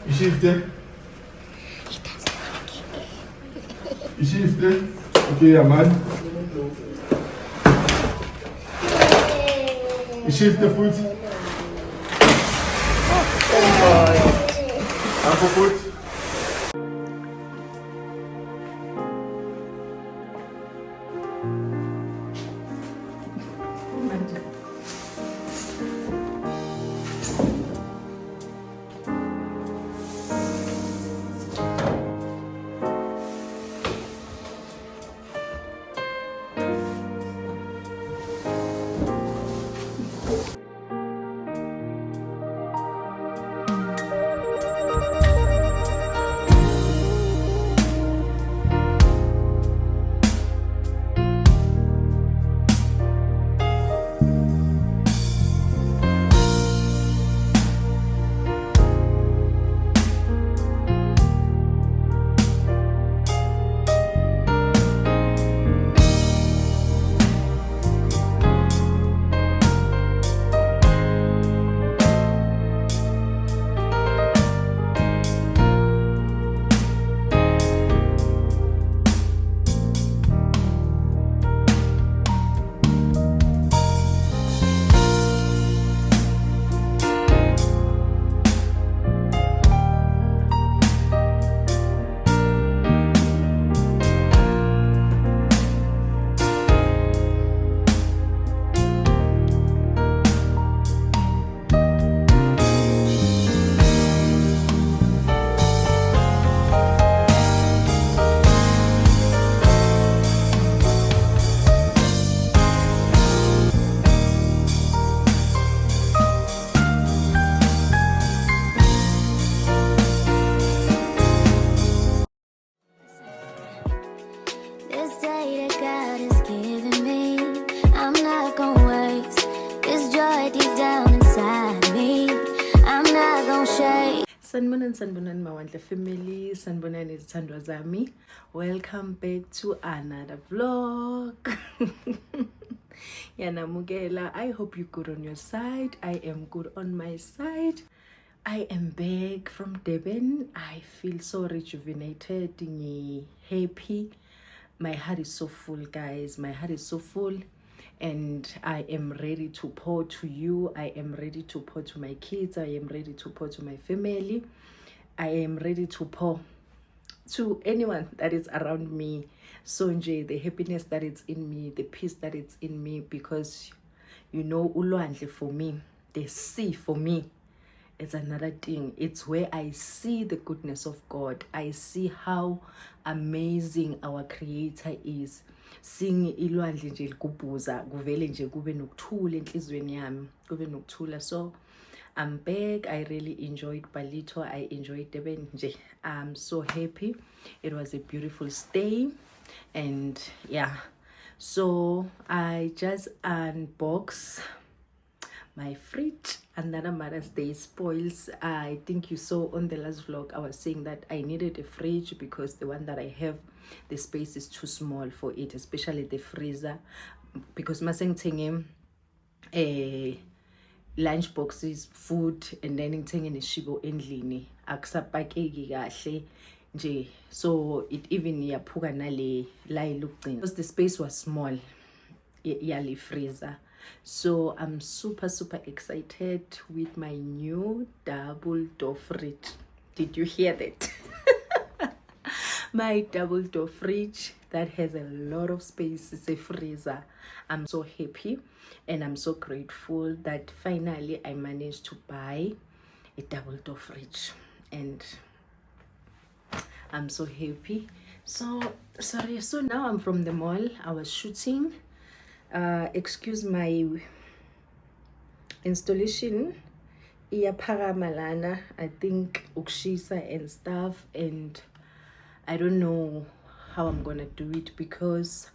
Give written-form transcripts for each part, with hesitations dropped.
Ishifte. Ishifte. Okay, ja man. Ishifte futhi. Apho futhi. Sanibonani Mawandla family, sanibonani Zithandwa zami. Welcome back to another vlog. Yanamukela, I hope you're good on your side. I am good on my side. I am back from Durban. I feel so rejuvenated, happy. My heart is so full, guys. My heart is so full. And I am ready to pour to you. I am ready to pour to my kids. I am ready to pour to my family. I am ready to pour to anyone that is around me. So enjoy the happiness that is in me, the peace that is in me, because you know, ulwandle for me, the sea for me, it's another thing. It's where I see the goodness of God. I see how amazing our Creator is. Seeing ilwandle nje likubhuza kuvele nje kube nokuthula enhlizweni yami, kube nokuthula. So I'm back. I really enjoyed Balito. I enjoyed Durban nje. I'm so happy. It was a beautiful stay. And yeah, so I just unboxed my fridge. Another Mother's Day spoils. I think you saw on the last vlog I was saying that I needed a fridge because the one that I have, the space is too small for it, especially the freezer, because masengithenge lunch boxes, food, and then ngithenge neshibo endlini akusapakeki kahle nje, so it even yaphuka nale la ilugcina because the space was small yali freezer. So I'm super excited with my new double door fridge. Did you hear that? My double door fridge that has a lot of space. It's a freezer. I'm so happy and I'm so grateful that finally I managed to buy a double door fridge, and I'm so happy. So sorry, so now I'm from the mall. I was shooting. Excuse my installation. Iyaphamalana, I think ukshisa and stuff, and I don't know how I'm gonna do it because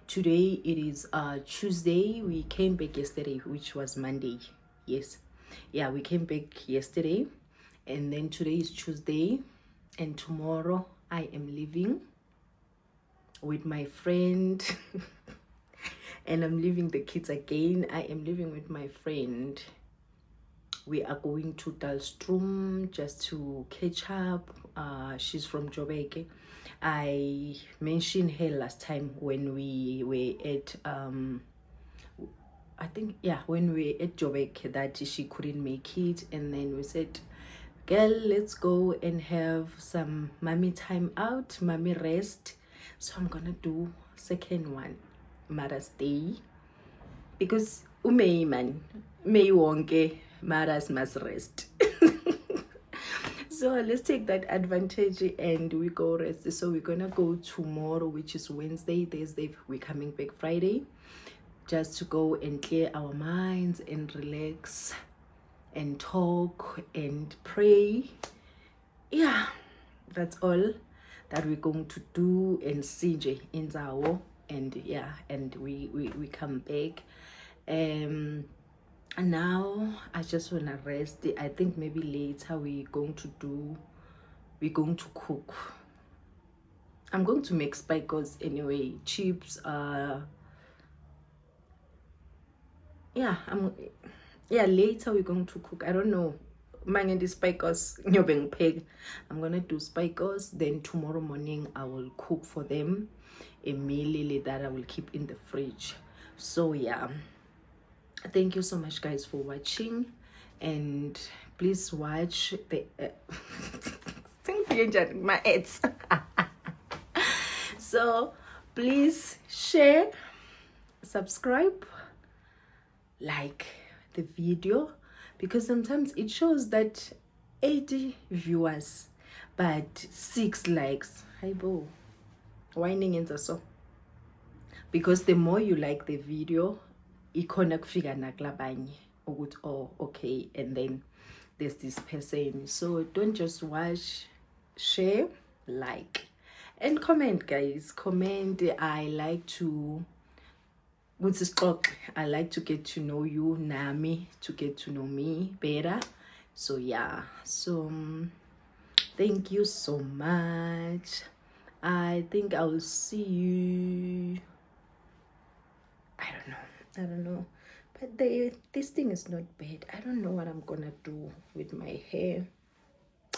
today it is Tuesday. We came back yesterday, which was Monday. Yes, yeah, we came back yesterday, and then today is Tuesday, and tomorrow I am leaving with my friend. And I'm leaving the kids again. I am living with my friend we are going to Dullstroom just to catch up. She's from Joburg. I mentioned her last time when we were at I think, yeah, when we were at Joburg, that she couldn't make it, and then we said, girl, let's go and have some mommy time out, mommy rest. So I'm gonna do second one, Mother's Day, because May man, May wonke, mothers must rest. So let's take that advantage and we go rest. So we're gonna go tomorrow, which is Wednesday. Thursday we're coming back Friday, just to go and clear our minds and relax and talk and pray. Yeah, that's all that we're going to do and CJ in Zawo. And yeah, and we come back. And now I just want to rest. I think maybe later we're going to cook. I'm going to make spikes anyway, chips. Yeah, later we're going to cook. I don't know. Mangandi spikes nyobeng pig. I'm gonna do spikes. Then tomorrow morning I will cook for them a meal that I will keep in the fridge. So yeah, thank you so much guys for watching, and please watch the my ads. So please share, subscribe, like the video, because sometimes it shows that 80 viewers but 6 likes. Hi bo, whining in so, because the more you like the video, ikona kufika naklabanye ukuthi oh okay, and then there's this person. So don't just watch, share, like, and comment guys. Comment. I like to get to know you, Nami, to get to know me better. So yeah, so thank you so much. I think I'll see you, I don't know, but this thing is not bad. I don't know what I'm gonna do with my hair.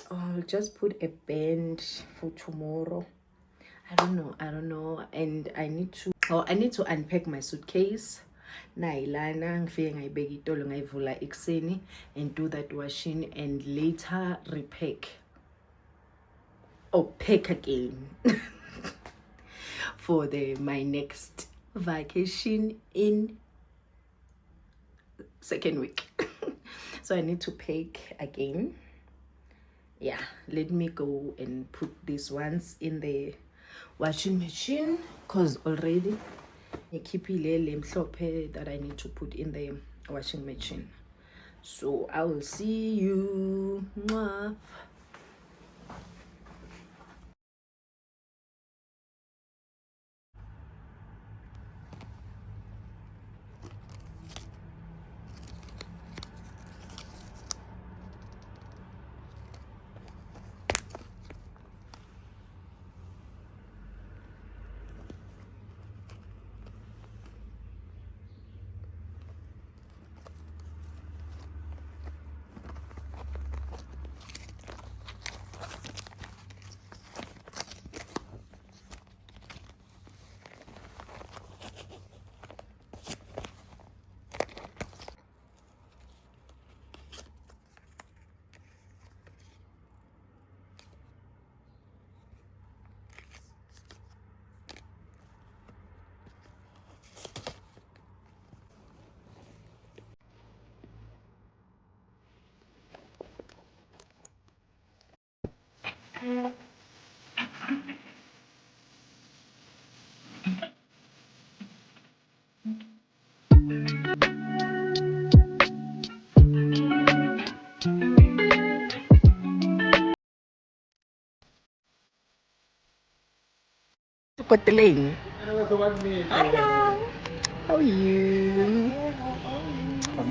I'll just put a band for tomorrow. I don't know, and I need to unpack my suitcase. Nailana ngifike ngayibeka itolo ngayivula ekseni and do that washing, and later repack or pack again for my next vacation in second week. So I need to pack again. Yeah, let me go and put these ones in the washing machine, because already I keep that I need to put in the washing machine. So I will see you. Mwah. Pateling. Hello. How are you?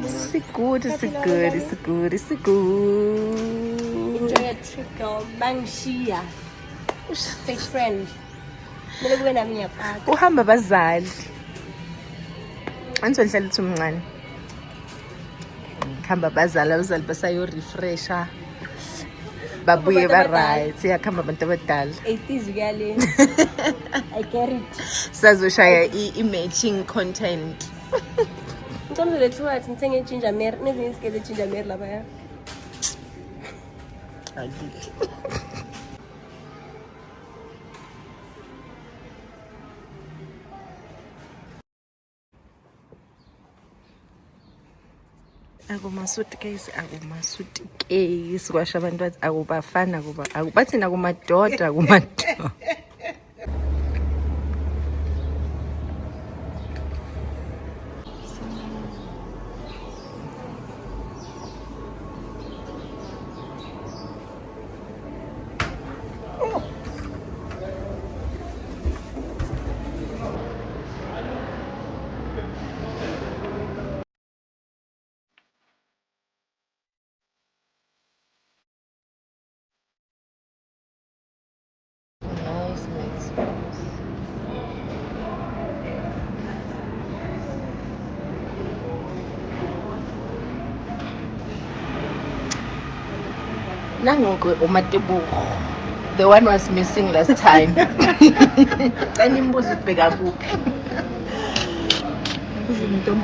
It's good. Enjoy a trip, girl. Bangshia. Stay friend. Uhamba bazali. Angizohlala uthi umncane. khamba bazala basayorefresha babuye ba-right yakhamba abantu abadala 80s kuyale. I get it. sazoshaya i-matching content. Ngicela lethu wathi ngithenge ginger mere nezinye isikete ginger mere lapha ya. Akumasuitcase kwasho abantu bathi akubafana bathi nakumadoda kumadoda. Nice. Nangoku uMatibuko, the one was missing last time. Animbuzo ubheka kuphi? Izinto.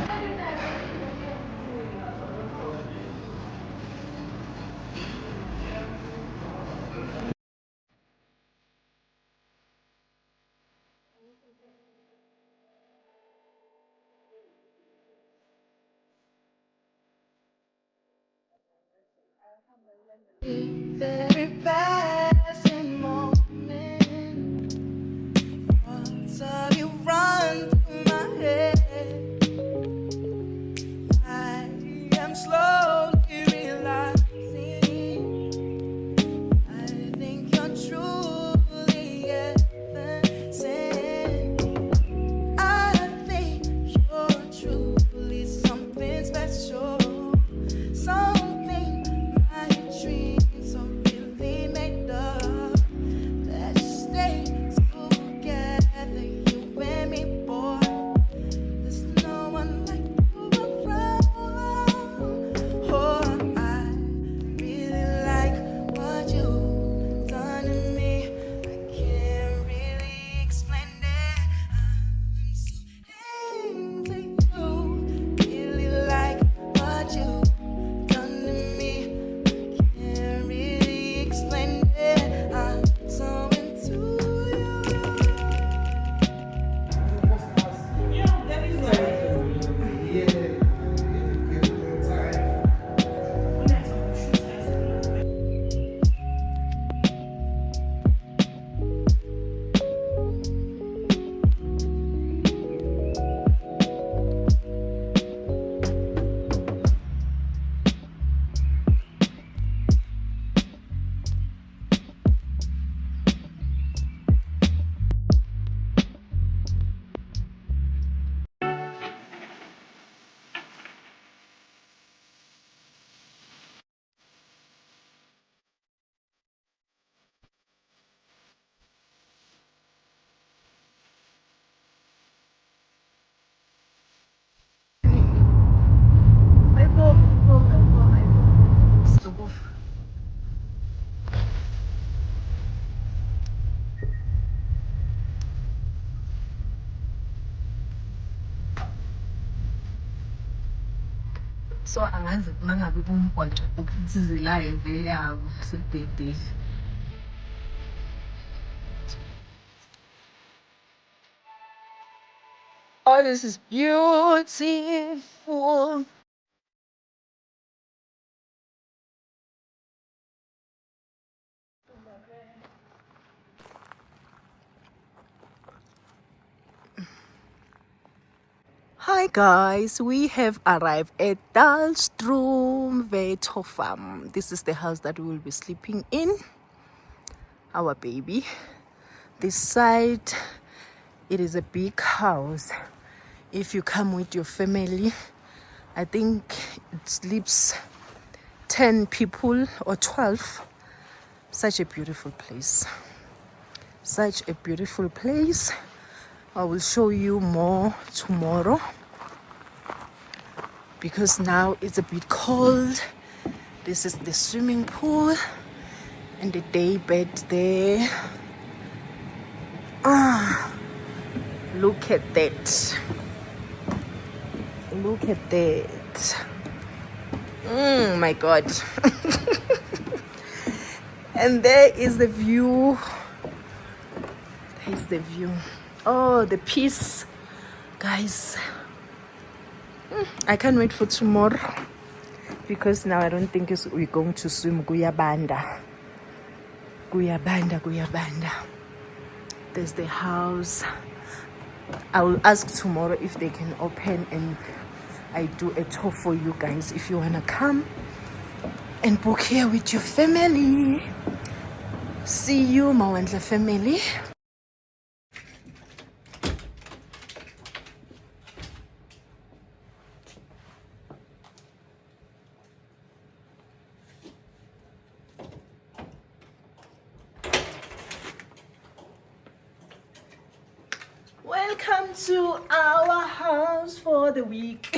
Very passing moment. Thoughts of you run through my head. I am slowly realizing I think you're truly everything. I think you're truly something special. Something my dreams are really made of. Let's stay together, you and me, boy. There's no one like you around. Oh, I really like what you've done to me. I can't really explain it. I'm so into you. Really like what you've done to me. Can't really explain it. I'm so into you. So angazi mangabe kumbhodo ukuzizilayo vele akusebhedeni. Oh, this is beautiful. Hi guys, we have arrived at Dullstroom Farm. This is the house that we will be sleeping in. Our baby. This side, it is a big house. If you come with your family, I think it sleeps 10 people or 12. Such a beautiful place. Such a beautiful place. I will show you more tomorrow. because now it's a bit cold. This is the swimming pool and the day bed there. Look at that. Look at that. My God. And there is the view. There's the view. Oh, the peace. Guys, I can't wait for tomorrow, because now I don't think we're going to swim. Guyabanda. There's the house. I will ask tomorrow if they can open and I do a tour for you guys if you want to come and book here with your family. See you, Mawandla family. Welcome to our house for the week.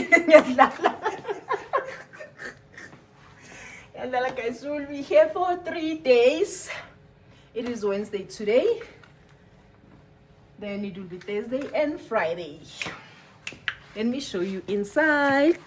Guys, we'll be here for 3 days. It is Wednesday today. Then it will be Thursday and Friday. Let me show you inside.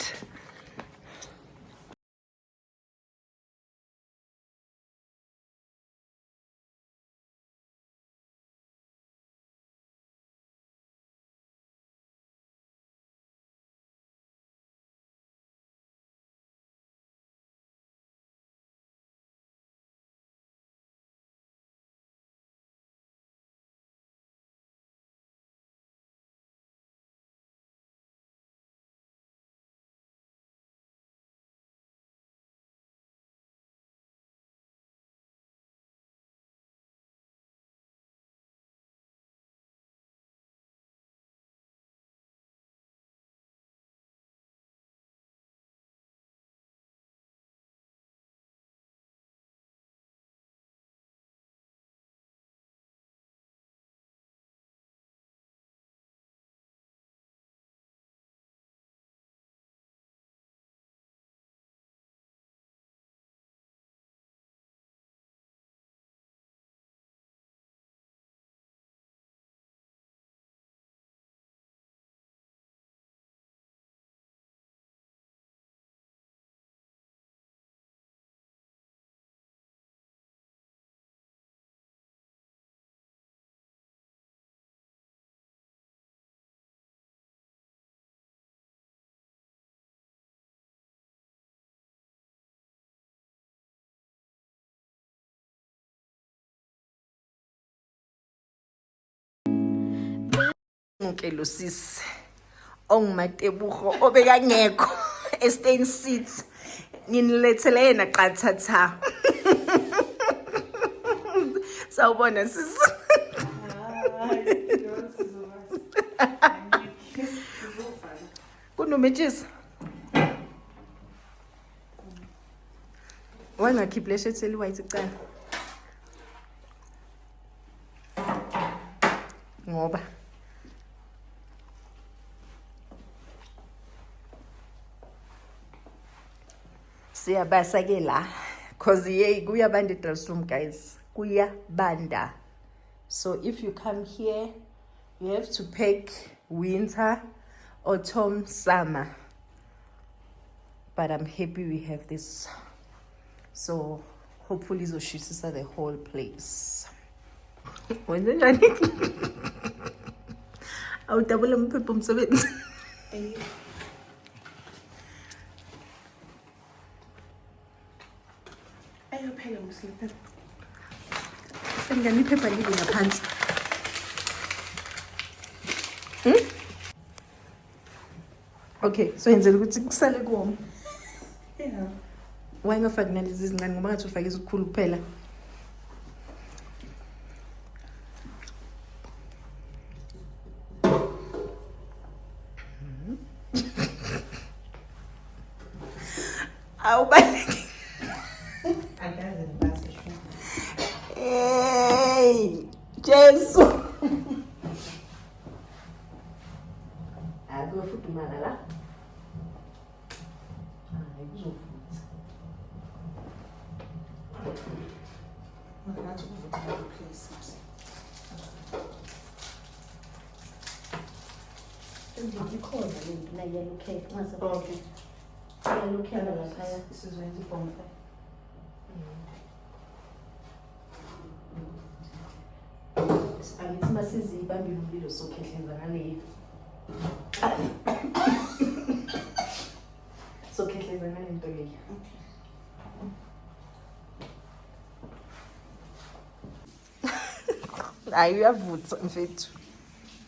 Okay, Lucis. Ongumatebuho obekangekho estain seats. Nginilethele yena qathatha. Sawubona sis. Kunometshisa. Wangakhipha leshetheli white icala. Ngoba siyabasa ke la, cause kuyabanda Dullstroom guys, kuyabanda. So if you come here, you have to pick winter, autumn, summer. But I'm happy we have this. So hopefully izoshisisa the whole place. Wenze njani? Awutabula mphepho umsebenzi. Ayophela umsebenzi. Ngani iphepha libe ngaphansi. Okay, so yenzela ukuthi kusale kuwoma. Yeah. Wayengafaki nalezi zincane ngoba ngathi ufake isikhulu kuphela. Awubaleki. Akaze ngibase shu. Hey, Jesu. Aku futhi mala la. kuzovutha. Ngathi ukuvutha please. Ikhona le nto na yellow cake mase. Okay. Yellow cake laphaya sizwenza ibhomfa. Angithi masizibambile umlilo sokhehleza ngale. Sokhehleza ngale nto leyo. Hayi uyavutha mfethu.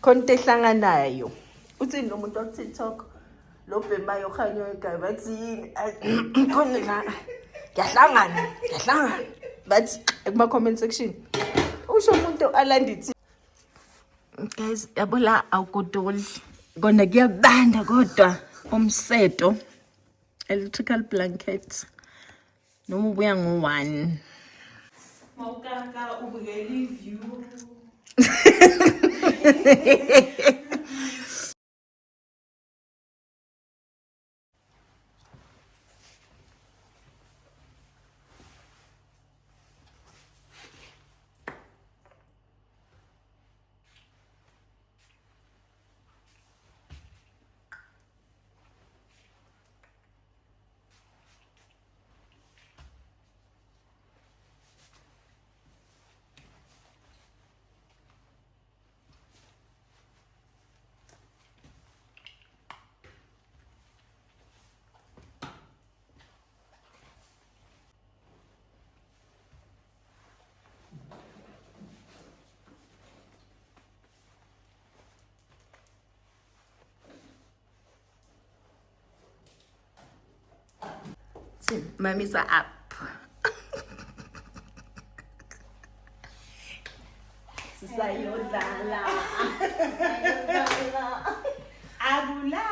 Konke ehlanganayo. Uthini lo muntu wa TikTok lo bhemayo khanyo egayi bathi yini? Khona la. Ngiyahlangana. Bathi kuma comment section. Usho umuntu alandithi. Guys, yabo la awukudoli. Kona kuyabanda kodwa umseto electrical blanket noma ubuya ngo1. Mawukaka ubukele view. Mommy's are up. Sayodala. Agula.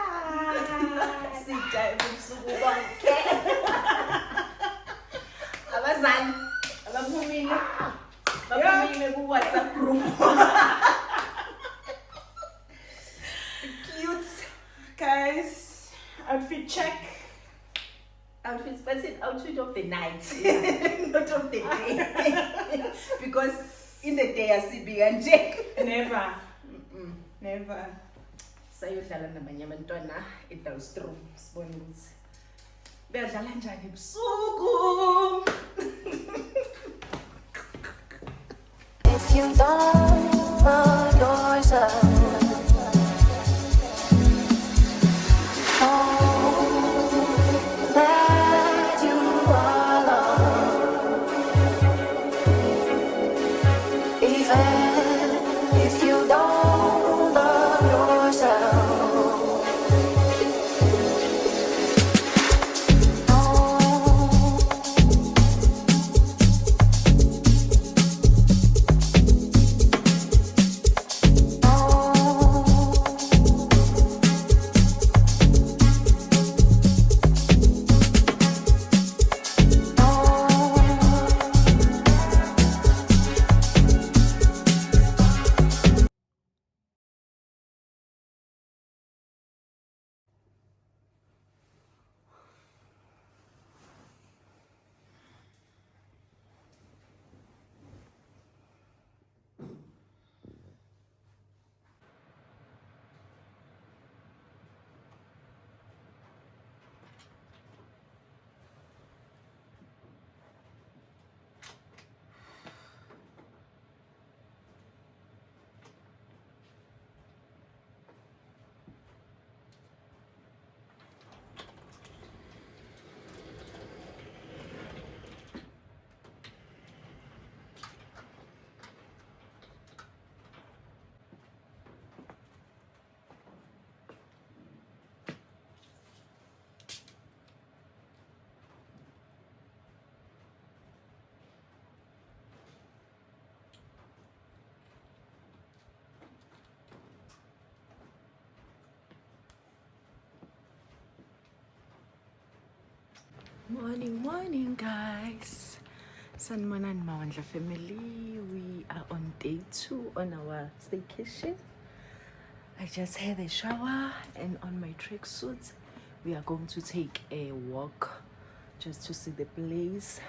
Sijai busuku bonke. Abazali, abapumile ku WhatsApp group. Cute. Guys, outfit check. Outfits, but it's outfit of the night, not of the day. Because in the day I see big and Jack. Never. Never. Sayodlala namanye abantwana eDullstroom sibone ukuthi bedlala njani ebusuku. If you don't love yourself, Morning guys. Sanibonani Mawandla family. We are on day 2 on our staycation. I just had a shower and on my tracksuit we are going to take a walk just to see the place.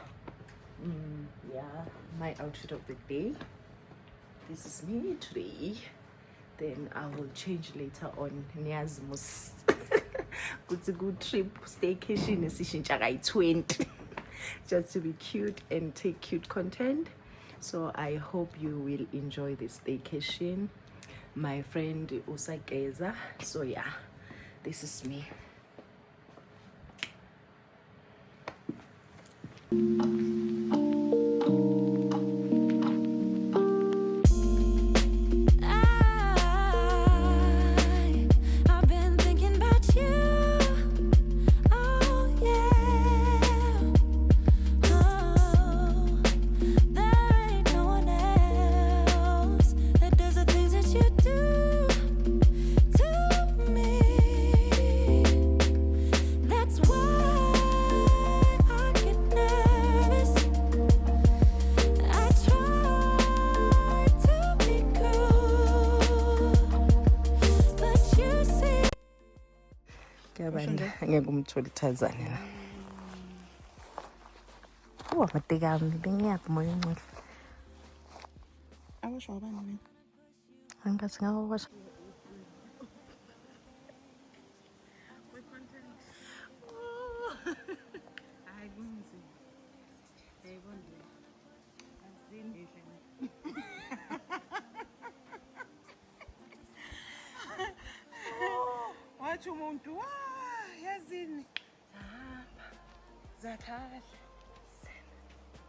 Yeah, my outfit of the day. This is me today. Then I will change later on. Niazmus. It's a good trip. Staycation is 20. Just to be cute and take cute content. So I hope you will enjoy this staycation. My friend Usageza. So yeah, this is me. I've been thinking about you. Oh yeah. Oh, there ain't no one else that does the things that you do to me. That's why I get nervous. I try to be cool, but you see. Ngeke umthole Tanzania. Amateka ngiyaphi moya ngcwele. Abasho abani mina? Angathi ngawasha. Hayi kunzima. Yayibona. Azini wathi umuntu yazini zakhala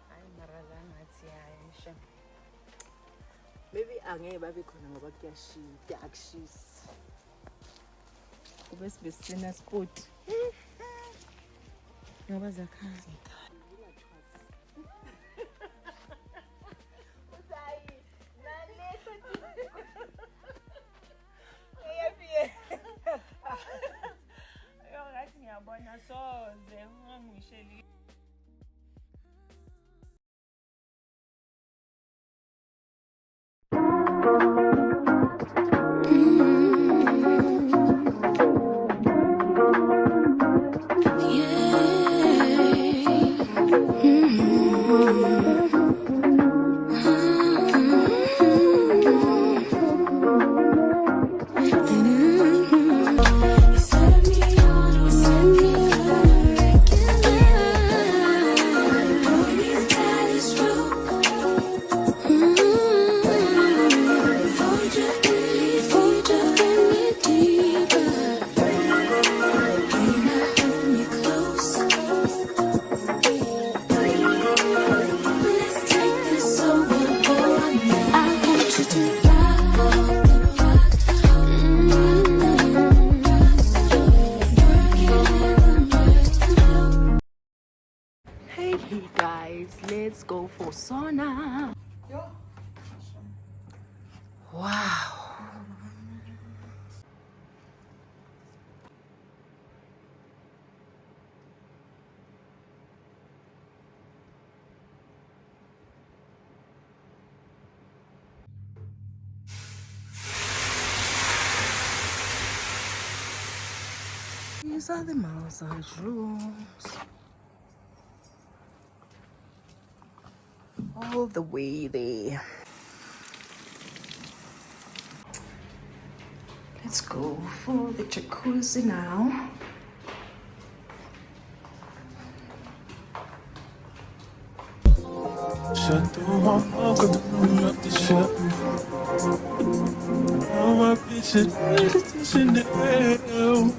hayi mara la ngathi yayisha Maybe angeke babe khona ngoba kuyakushisa. Kube sibesina sport. ngoba zakhala ngathi ngiyabona soze ungangisheli Hey guys, let's go for sauna. Wow. These are the massage rooms. All the way there. Let's go for the jacuzzi now. Shut the wall, got the room up the shut. Now my bitch is in the hell.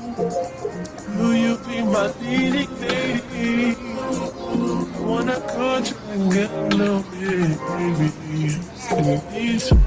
Will you be my leading lady? I wanna cut you and get a little bit, baby. And you need some.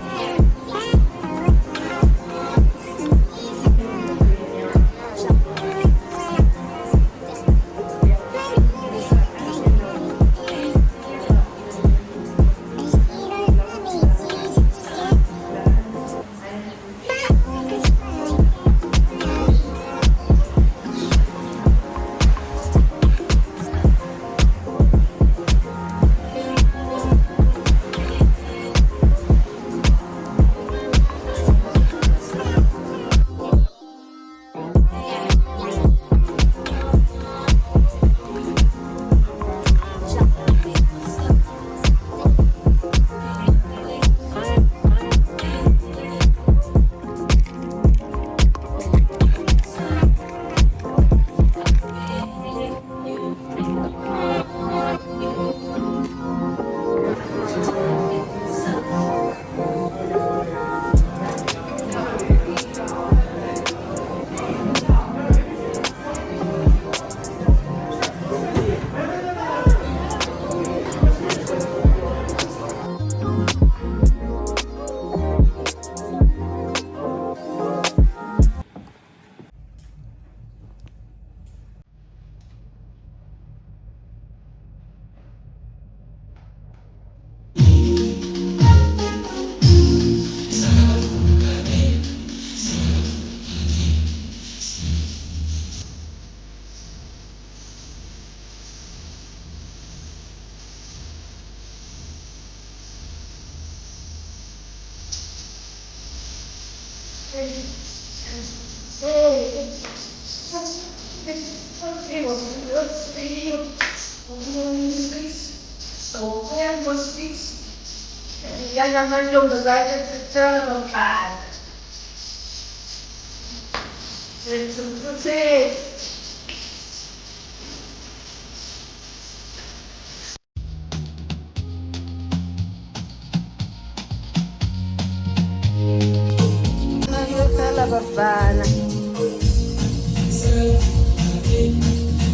Bafana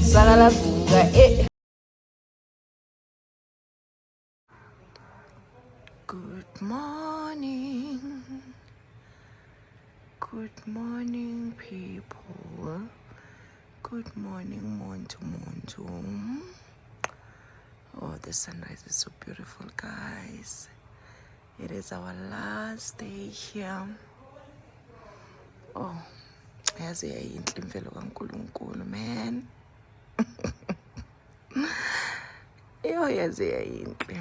Sakala buga Good morning. Good morning, people. Good morning, Montu. Oh, the sunrise is so beautiful, guys. It is our last day here. Oh, yazi yayinhle imvelo kaNkulunkulu, man. Yo, yazi yayinhle.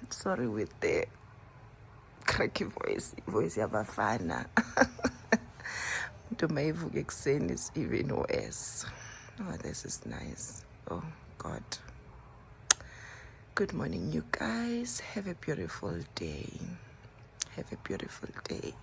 Sorry with the cracky voice yabafana. To mayivuka ekuseni is even worse. Oh, this is nice. Oh, God. Good morning, you guys. Have a beautiful day. Have a beautiful day.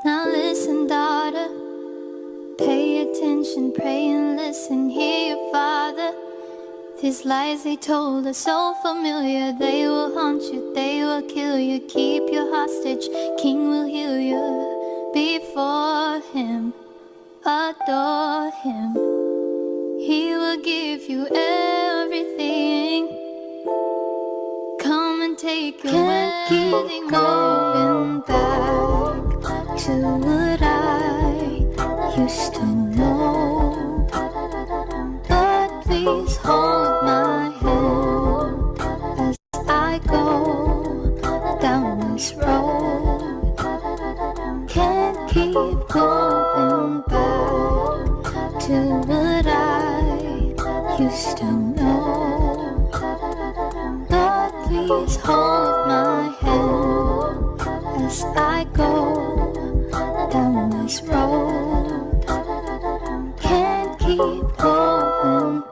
Now listen, daughter, pay attention, pray and listen, hear your father. These lies they told are so familiar, they will haunt you, they will kill you, keep you hostage, king will heal you. Before him, adore him, he will give you everything. Come and take your can't keep going back to what I used to know. But please hold my hand as I go down this road. Can't keep going back to what I used to know. Lord, please hold my hand as I go down this road. Can't keep going.